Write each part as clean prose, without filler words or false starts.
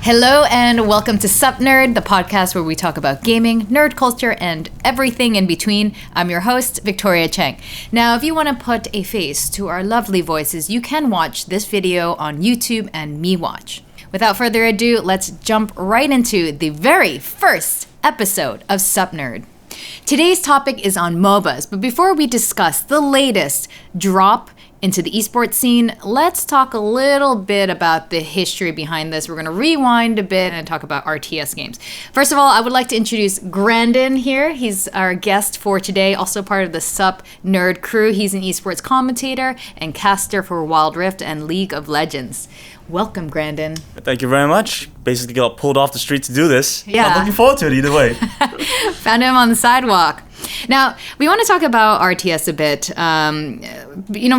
Hello and welcome to SupNerd, the podcast where we talk about gaming, nerd culture, and everything in between. I'm your host, Victoria Cheng. Now, if you want to put a face to our lovely voices, you can watch this video on YouTube and MeWatch. Without further ado, let's jump right into the very first episode of SupNerd. Today's topic is on MOBAs, but before we discuss the latest drop into the esports scene, let's talk a little bit about the history behind this. We're going to rewind a bit and talk about RTS games. First of all, I would like to introduce Grandon here. He's our guest for today, also part of the SupNerd crew. He's an esports commentator and caster for Wild Rift and League of Legends. Welcome, Grandon. Thank you very much. Basically got pulled off the street to do this. Yeah. I'm looking forward to it either way. Found him on the sidewalk. Now, we want to talk about RTS a bit.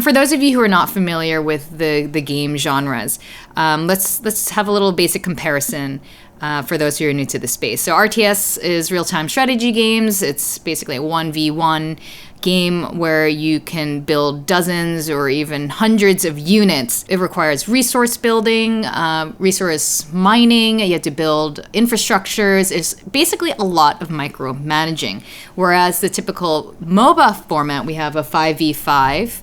For those of you who are not familiar with the game genres, let's have a little basic comparison for those who are new to the space. So RTS is real-time strategy games. It's basically a 1v1 game where you can build dozens or even hundreds of units. It requires resource building, resource mining. You have to build infrastructures. It's basically a lot of micromanaging. Whereas the typical MOBA format, we have a 5v5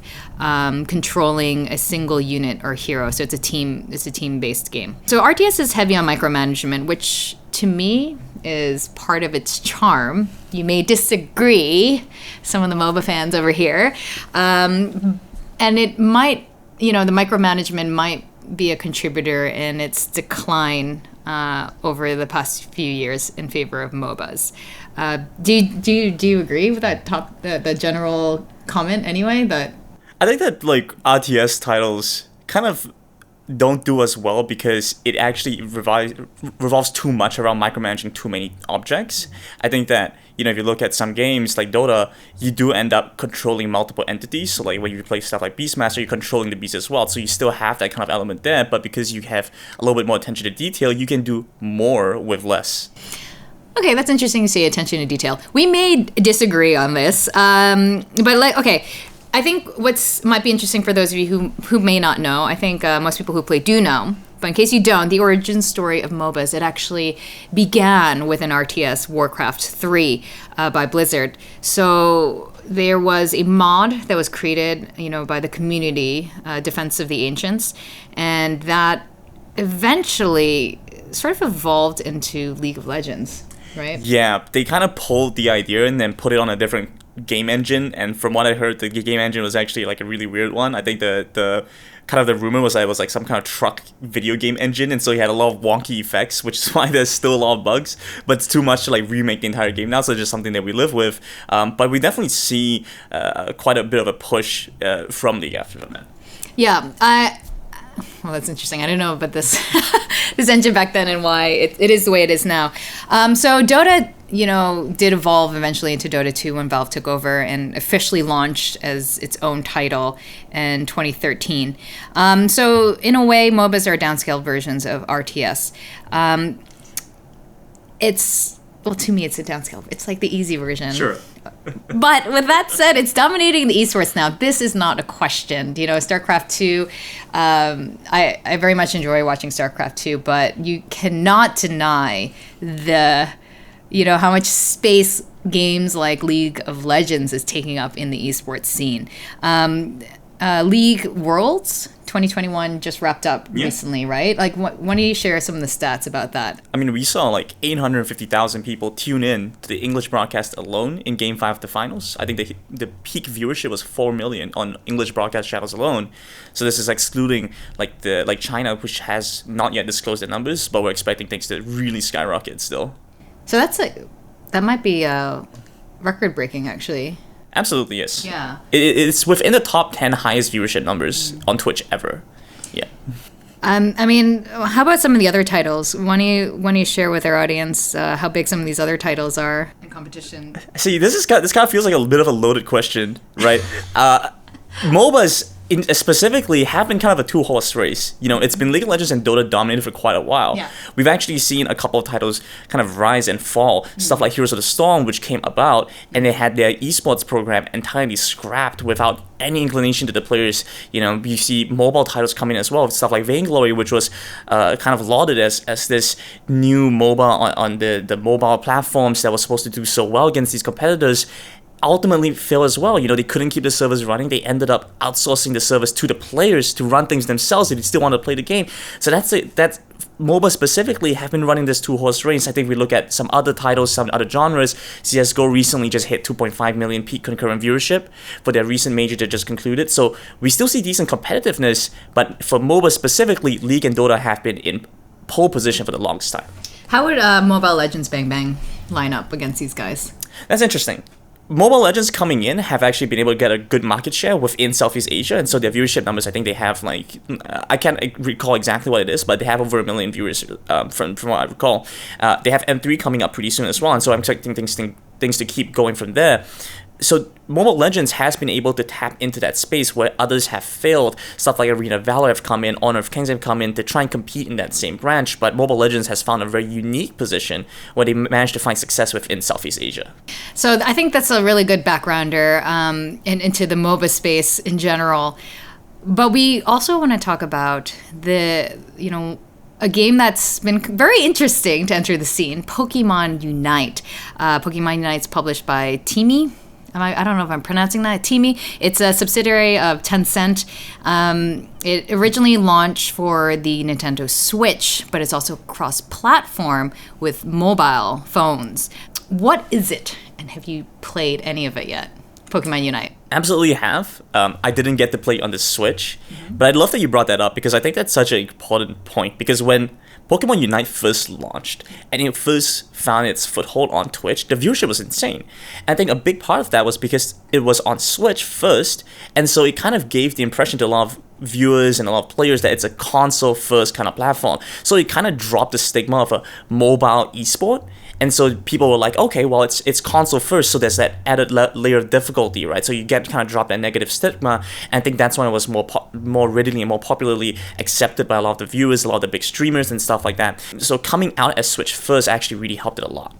controlling a single unit or hero. So it's a team-based game. So RTS is heavy on micromanagement, which to me is part of its charm. You may disagree, some of the MOBA fans over here. And it might, the micromanagement might be a contributor in its decline over the past few years in favor of MOBAs. Do you agree with that the general comment anyway? I think that RTS titles kind of don't do as well because it actually revolves too much around micromanaging too many objects. I think that, if you look at some games like Dota, you do end up controlling multiple entities. So when you play stuff like Beastmaster, you're controlling the beast as well. So you still have that kind of element there, but because you have a little bit more attention to detail, you can do more with less. Okay, that's interesting to say, attention to detail. We may disagree on this, I think might be interesting for those of you who may not know, I think most people who play do know, but in case you don't, the origin story of MOBAs, it actually began with an RTS, Warcraft 3, by Blizzard. So there was a mod that was created, by the community, Defense of the Ancients, and that eventually sort of evolved into League of Legends, right? Yeah, they kind of pulled the idea and then put it on a different game engine, and from what I heard, the game engine was actually a really weird one. I think the kind of the rumor was that it was some kind of truck video game engine, and so he had a lot of wonky effects, which is why there's still a lot of bugs, but it's too much to remake the entire game now, so it's just something that we live with. But we definitely see quite a bit of a push from League after that. Yeah, well, that's interesting. I don't know about this this engine back then and why it is the way it is now. So Dota, did evolve eventually into Dota 2 when Valve took over and officially launched as its own title in 2013. So in a way, MOBAs are downscaled versions of RTS. To me, it's a downscale. It's like the easy version. Sure. But with that said, it's dominating the esports now. This is not a question. StarCraft 2, I very much enjoy watching StarCraft 2, but you cannot deny how much space games like League of Legends is taking up in the esports scene. League Worlds 2021 just wrapped up recently, right? Why don't you share some of the stats about that? I mean, we saw 850,000 people tune in to the English broadcast alone in Game 5 of the finals. I think the peak viewership was 4 million on English broadcast channels alone. So this is excluding China, which has not yet disclosed their numbers, but we're expecting things to really skyrocket still. So that might be record breaking, actually. Absolutely, yes. Yeah. It's within the top 10 highest viewership numbers on Twitch ever. Yeah. How about some of the other titles? Why don't you share with our audience how big some of these other titles are in competition? See, this kind of feels like a bit of a loaded question, right? MOBAs specifically have been kind of a two-horse race. It's been League of Legends and Dota dominated for quite a while. Yeah. We've actually seen a couple of titles kind of rise and fall. Stuff like Heroes of the Storm, which came about, and they had their esports program entirely scrapped without any inclination to the players. You see mobile titles coming as well. Stuff like Vainglory, which was kind of lauded as this new MOBA on the mobile platforms that was supposed to do so well against these competitors, ultimately fail as well. They couldn't keep the servers running. They ended up outsourcing the servers to the players to run things themselves if they still want to play the game. So that's MOBA specifically have been running this two-horse race. I think we look at some other titles, some other genres. CSGO recently just hit 2.5 million peak concurrent viewership for their recent major that just concluded. So we still see decent competitiveness, but for MOBA specifically, League and Dota have been in pole position for the longest time. How would Mobile Legends Bang Bang line up against these guys? That's interesting. Mobile Legends coming in have actually been able to get a good market share within Southeast Asia, and so their viewership numbers, I think they have I can't recall exactly what it is, but they have over 1 million viewers from what I recall. They have M3 coming up pretty soon as well, and so I'm expecting things to keep going from there. So Mobile Legends has been able to tap into that space where others have failed. Stuff like Arena Valor have come in, Honor of Kings have come in to try and compete in that same branch, but Mobile Legends has found a very unique position where they managed to find success within Southeast Asia. So I think that's a really good backgrounder into the MOBA space in general. But we also want to talk about a game that's been very interesting to enter the scene, Pokemon Unite. Pokemon Unite's published by Teamy. I don't know if I'm pronouncing that. Teamy. It's a subsidiary of Tencent. It originally launched for the Nintendo Switch, but it's also cross-platform with mobile phones. What is it? And have you played any of it yet? Pokemon Unite. Absolutely have. I didn't get to play on the Switch, but I'd love that you brought that up because I think that's such an important point. Because when Pokemon Unite first launched and it first found its foothold on Twitch, the viewership was insane. And I think a big part of that was because it was on Switch first, and so it kind of gave the impression to a lot of viewers and a lot of players that it's a console first kind of platform. So it kind of dropped the stigma of a mobile esport. And so people were like, okay, well, it's console first, so there's that added layer of difficulty, right? So you get kind of drop that negative stigma, and I think that's when it was more readily and more popularly accepted by a lot of the viewers, a lot of the big streamers and stuff like that. So coming out as Switch first actually really helped it a lot.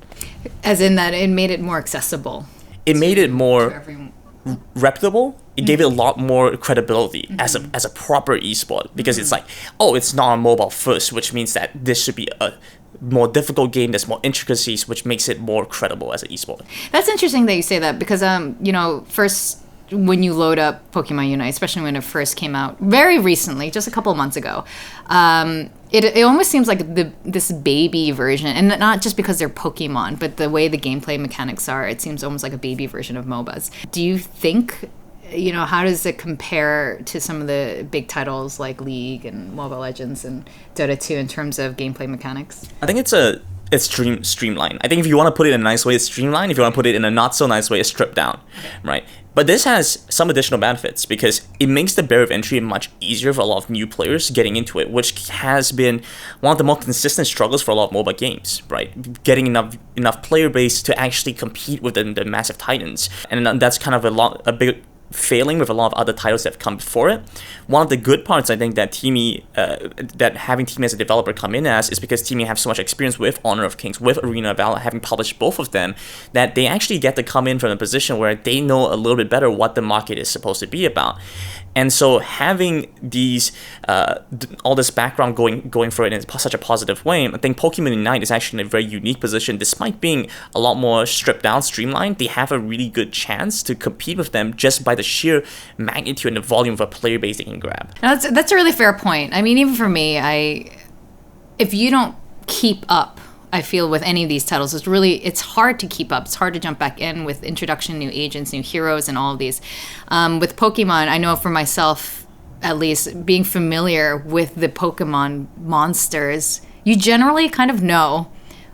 As in that it made it more accessible. It made it more reputable. It gave it a lot more credibility as a proper esport, because it's like, oh, it's not on mobile first, which means that this should be a more difficult game, there's more intricacies, which makes it more credible as an esport. That's interesting that you say that, because first when you load up Pokemon Unite, especially when it first came out very recently, just a couple of months ago, it almost seems like this baby version, and not just because they're Pokemon, but the way the gameplay mechanics are, it seems almost like a baby version of MOBAs. Do you think, how does it compare to some of the big titles like League and Mobile Legends and Dota 2 in terms of gameplay mechanics? I think it's streamlined. I think if you want to put it in a nice way, it's streamlined. If you want to put it in a not so nice way, it's stripped down, right? But this has some additional benefits because it makes the barrier of entry much easier for a lot of new players getting into it, which has been one of the more consistent struggles for a lot of mobile games, right? Getting enough player base to actually compete with the massive titans, and that's kind of a big failing with a lot of other titles that have come before it. One of the good parts, I think, that that having Teamy as a developer come in as is because Teamy have so much experience with Honor of Kings, with Arena of Valor, having published both of them, that they actually get to come in from a position where they know a little bit better what the market is supposed to be about. And so having these all this background going for it in such a positive way, I think Pokemon Unite is actually in a very unique position. Despite being a lot more stripped down, streamlined, they have a really good chance to compete with them just by the sheer magnitude and the volume of a player base they can grab. Now, that's a really fair point. I mean, even for me, if you don't keep up, I feel with any of these titles, it's hard to keep up. It's hard to jump back in with introduction, new agents, new heroes, and all of these. With Pokemon, I know for myself, at least, being familiar with the Pokemon monsters, you generally kind of know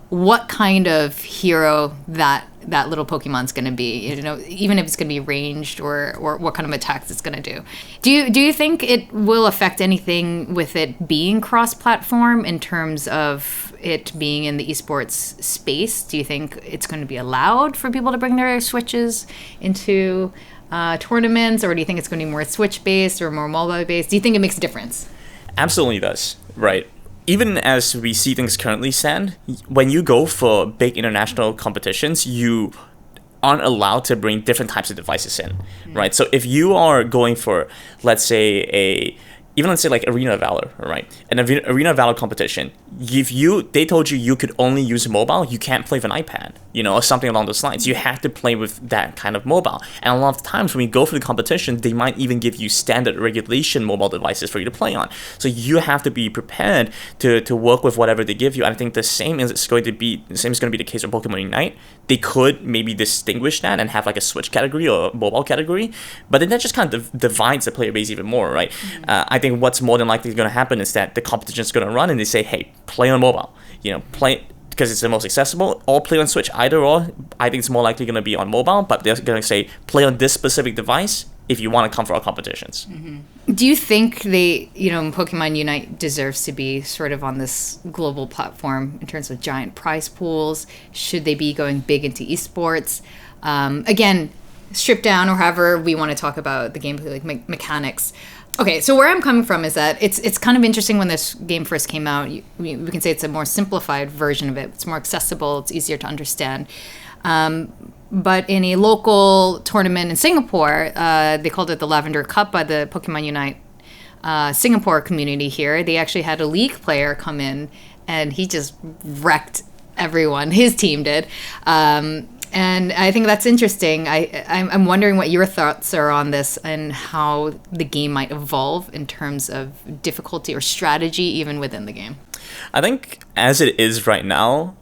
what kind of hero that little Pokemon's going to be, even if it's going to be ranged or what kind of attacks it's going to do. Do you think it will affect anything with it being cross-platform in terms of it being in the esports space? Do you think it's going to be allowed for people to bring their Switches into tournaments, or do you think it's going to be more Switch-based or more MOBA-based? Do you think it makes a difference? Absolutely does, right? Even as we see things currently stand, when you go for big international competitions, you aren't allowed to bring different types of devices in, right? So if you are going for, let's say, let's say like Arena of Valor, right? An Arena of Valor competition, if they told you could only use mobile, you can't play with an iPad, or something along those lines. You have to play with that kind of mobile. And a lot of times when you go for the competition, they might even give you standard regulation mobile devices for you to play on. So you have to be prepared to work with whatever they give you. I think the same is going to be the case with Pokemon Unite. They could maybe distinguish that and have like a Switch category or a mobile category, but then that just kind of divides the player base even more, right? I think what's more than likely going to happen is that the competition is going to run and they say, hey, play on mobile, play because it's the most accessible, or play on Switch, either or. I think it's more likely going to be on mobile, but they're going to say, play on this specific device if you want to come for our competitions. Do you think Pokemon Unite deserves to be sort of on this global platform in terms of giant prize pools? Should they be going big into esports? Again, stripped down, or however we want to talk about the gameplay, like mechanics. Okay, so where I'm coming from is that it's kind of interesting when this game first came out. We can say it's a more simplified version of it. It's more accessible. It's easier to understand. But in a local tournament in Singapore, they called it the Lavender Cup by the Pokemon Unite Singapore community here. They actually had a League player come in, and he just wrecked everyone. His team did. And I think that's interesting. I'm wondering what your thoughts are on this and how the game might evolve in terms of difficulty or strategy even within the game. I think as it is right now,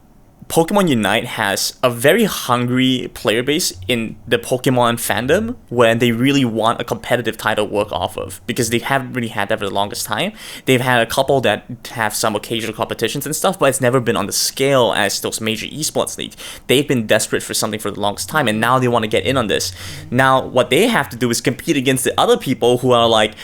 Pokemon Unite has a very hungry player base in the Pokemon fandom where they really want a competitive title to work off of, because they haven't really had that for the longest time. They've had a couple that have some occasional competitions and stuff, but it's never been on the scale as those major esports leagues. They've been desperate for something for the longest time, and now they want to get in on this. Now, what they have to do is compete against the other people who are like,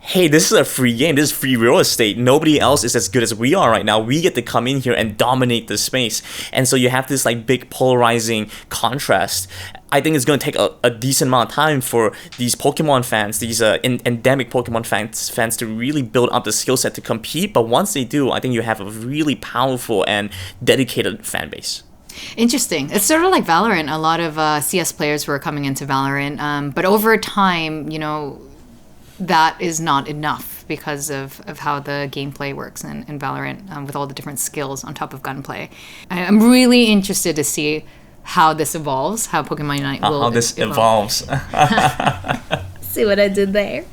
hey, this is a free game. This is free real estate. Nobody else is as good as we are right now. We get to come in here and dominate the space. And so you have this like big polarizing contrast. I think it's going to take a decent amount of time for these Pokemon fans, these endemic Pokemon fans to really build up the skill set to compete. But once they do, I think you have a really powerful and dedicated fan base. Interesting. It's sort of like Valorant. A lot of CS players were coming into Valorant. But over time, that is not enough because of how the gameplay works in Valorant with all the different skills on top of gunplay. I'm really interested to see how this evolves, how Pokemon Unite will how this evolves. See what I did there?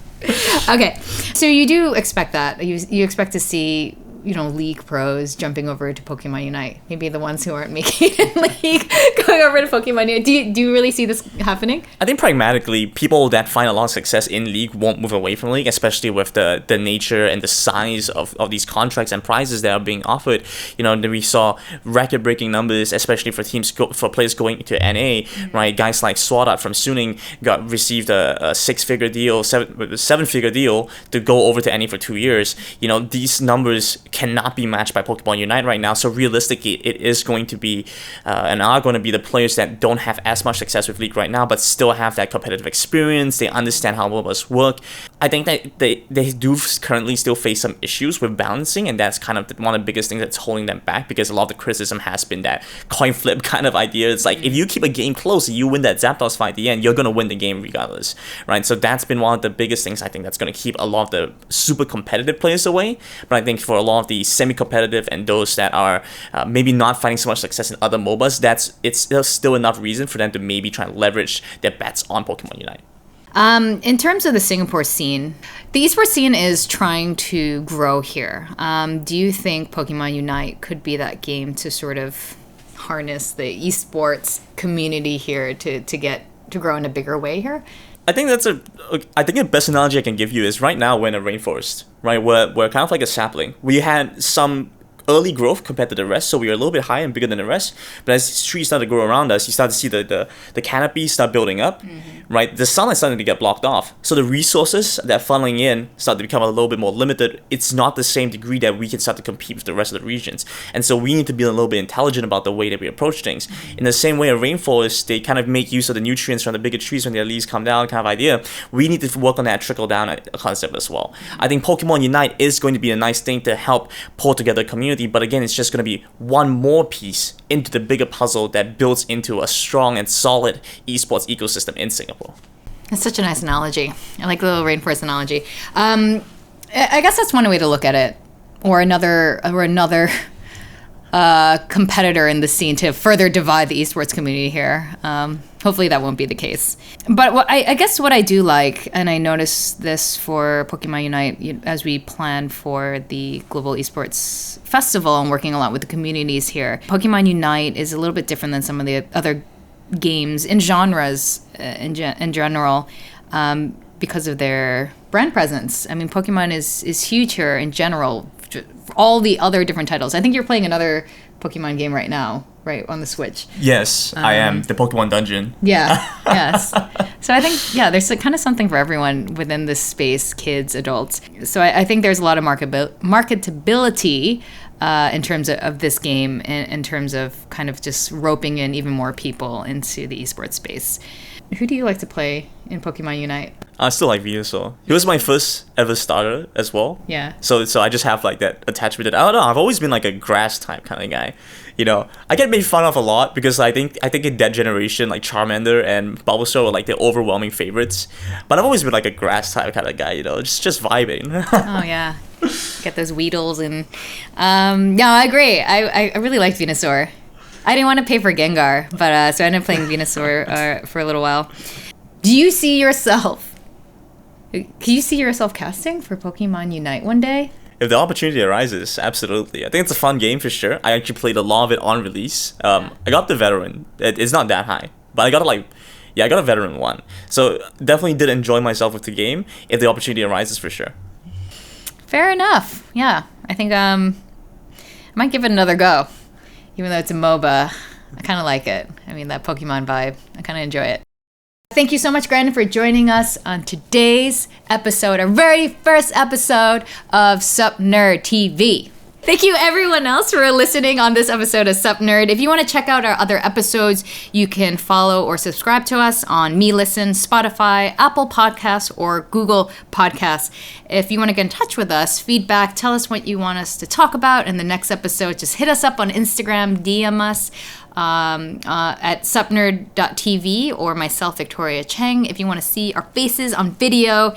Okay, so you do expect that. You expect to see League pros jumping over to Pokemon Unite. Maybe the ones who aren't making it in League going over to Pokemon Unite. Do you really see this happening? I think pragmatically, people that find a lot of success in League won't move away from League, especially with the nature and the size of these contracts and prizes that are being offered. We saw record-breaking numbers, especially for players going to NA, right? Guys like Sword Art from Suning received a six-figure deal, seven-figure deal to go over to NA for 2 years. These numbers cannot be matched by Pokemon Unite right now. So realistically, it is going to be and are going to be the players that don't have as much success with League right now, but still have that competitive experience. They understand how MOBAs work. I think that they do currently still face some issues with balancing, and that's kind of one of the biggest things that's holding them back, because a lot of the criticism has been that coin flip kind of idea. It's like, if you keep a game close and you win that Zapdos fight at the end, you're going to win the game regardless, right? So that's been one of the biggest things I think that's going to keep a lot of the super competitive players away. But I think for a lot of the semi-competitive and those that are maybe not finding so much success in other MOBAs, there's still enough reason for them to maybe try and leverage their bets on Pokemon Unite. In terms of the Singapore scene, the esports scene is trying to grow here. Do you think Pokemon Unite could be that game to sort of harness the esports community here to grow in a bigger way here? I think the best analogy I can give you is right now we're in a rainforest, right? We're kind of like a sapling. We had some early growth compared to the rest, so we are a little bit higher and bigger than the rest. But as trees start to grow around us, you start to see the canopy start building up, right? The sunlight starting to get blocked off. So the resources that are funneling in start to become a little bit more limited. It's not the same degree that we can start to compete with the rest of the regions. And so we need to be a little bit intelligent about the way that we approach things. In the same way, a rainforest, they kind of make use of the nutrients from the bigger trees when their leaves come down kind of idea. We need to work on that trickle down concept as well. I think Pokemon Unite is going to be a nice thing to help pull together a community, but again, it's just going to be one more piece into the bigger puzzle that builds into a strong and solid esports ecosystem in Singapore. That's such a nice analogy. I like the little rainforest analogy. I guess that's one way to look at it, or another competitor in the scene to further divide the esports community here. Hopefully that won't be the case. But I guess what I do like, and I noticed this for Pokemon Unite as we plan for the Global Esports Festival and working a lot with the communities here, Pokemon Unite is a little bit different than some of the other games in genres in general because of their brand presence. I mean, Pokemon is huge here in general. All the other different titles. I think you're playing another Pokemon game right now, right, on the Switch. Yes, I am. The Pokemon Dungeon. Yeah, yes. So I think, there's kind of something for everyone within this space, kids, adults. So I think there's a lot of marketability in terms of this game, in terms of kind of just roping in even more people into the esports space. Who do you like to play in Pokemon Unite? I still like Venusaur. He was my first ever starter as well. Yeah. So I just have like that attachment to that. I don't know, I've always been like a grass type kind of guy. You know, I get made fun of a lot because I think in that generation, like Charmander and Bulbasaur were like the overwhelming favorites. But I've always been like a grass type kind of guy, you know, just vibing. Oh yeah. Get those Weedles and no, I agree. I really liked Venusaur. I didn't want to pay for Gengar, but so I ended up playing Venusaur for a little while. Do you see yourself? Can you see yourself casting for Pokemon Unite one day? If the opportunity arises, absolutely. I think it's a fun game for sure. I actually played a lot of it on release. I got the veteran. It's not that high, but I got I got a veteran one. So definitely did enjoy myself with the game. If the opportunity arises, for sure. Fair enough. Yeah, I think I might give it another go. Even though it's a MOBA, I kind of like it. I mean, that Pokemon vibe, I kind of enjoy it. Thank you so much, Grandon, for joining us on today's episode, our very first episode of SupNerd TV. Thank you, everyone else, for listening on this episode of SupNerd. If you want to check out our other episodes, you can follow or subscribe to us on MeListen, Spotify, Apple Podcasts, or Google Podcasts. If you want to get in touch with us, feedback, tell us what you want us to talk about in the next episode, just hit us up on Instagram, DM us at supnerd.tv, or myself, Victoria Cheng. If you want to see our faces on video,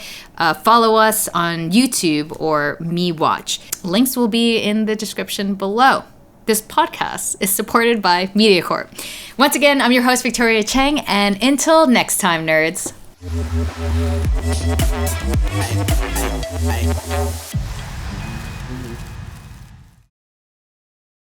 follow us on YouTube or MeWatch. Links will be in the description below. This podcast is supported by Mediacorp. Once again, I'm your host, Victoria Cheng, and until next time, nerds.